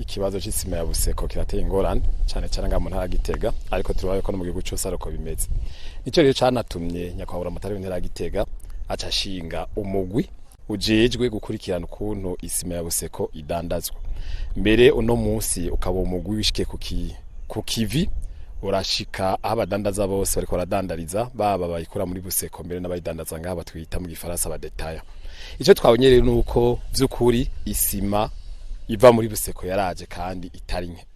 ikibazo c'isima ya Buseko kirateye ingorane cyane cyane nga mu ntara Gitega, ariko turabaye ko no mu gihugu cyose ariko bimeze. Nico rero canatumye nyakubahwa Mutare w'intara Gitega acashinga umugwi ujejwe gukurikirana ukuntu isima ya Buseko idandazwa. Mbere uno munsi ukaba umugwi wishike ku kivi urashika aho abadandaza bose bariko baradandariza, baba bayikora muri Buseko mbere n'abayidandaza ngaba twita mu gifaransa abadetaya. Ico twabonye rero nuko vy'ukuri isima iva muri Buseko yaraje kandi itari nke,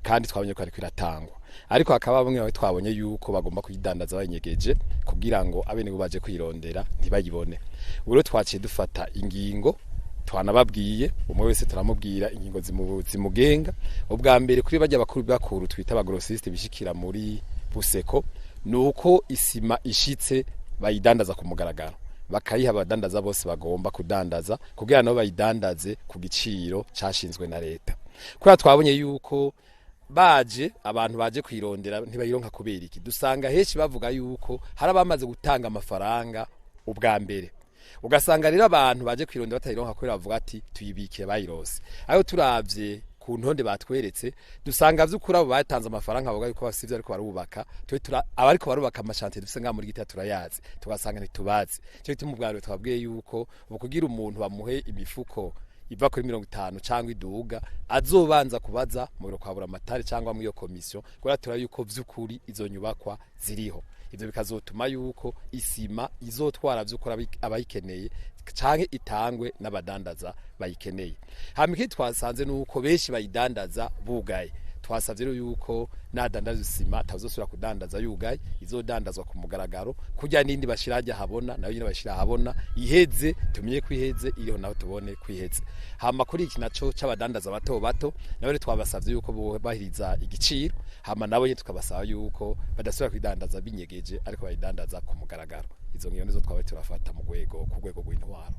kandi twabonye ko ariko iratangwa, ariko hakaba bamwe twabonye yuko bagomba kuyidandaza bayinyegeje kugira ngo abene baje kwirondera ntibayibone. Uro twaciye dufata ingingo, twanababwiye umwe wese turamubwira ingingo zimugenga. Ubwa mbere kuri bajya bakuru twita abagrossiste bishikira muri Buseko nuko isima ishitse bayidandaza ku mugaragaro, bakayiha abadandaza bose bagomba kudandaza kugira nabo bayidandaze ku giciro cashinzwe na leta. Kubera twabonye yuko abantu baje kwirondera ntibayironka kubera iki, dusanga henshi bavuga yuko hari abamaze gutanga amafaranga ubwa mbere, ugasanga rero abantu baje kwirondera batayironka kubera bavuga ati tuyibike bayirose. Ayo turavye ku ntonde batweretse dusanga vy'ukuri abo batanze amafaranga bavuga yuko basivye ariko barubaka, abariko barubaka amashante dufise nga muri Gitega turayazi, tugasanga ntitubazi. Cyo gituma ubwa twabwiye yuko kugira umuntu bamuhe imifuko iva kuri 50 cyangwa iduga azobanza kubaza mu biro kwa Buramatari cyangwa mu iyo komisiyo kugira turabe yuko vy'ukuri izo nyubakwa ziriho. Ivyo bikazotuma yuko isima izotwara vy'ukuri abayikeneye canke itangwe n'abadandaza bayikeneye. Hamwe twasanze nuko benshi bayidandaza bugaye, twasavye rero yuko nadandaza isima atazosubira kudandaza yugaye, izodandazwa ku mugaragaro kujya nindi bashiraje habona nayo nyine bashira habona iheze, tumenye kwiheze iriho naho tubone kwiheze. Hama kuri iki naco c'abadandaza bato nawe twabasavye yuko bahiriza igiciro, hama nabo nyine tukabasaba yuko badasubira kwidandaza binyegeje ariko bayidandaza ku mugaragaro. Izo ngiyo nizo twabaye turafata ku rwego rw'intwaro.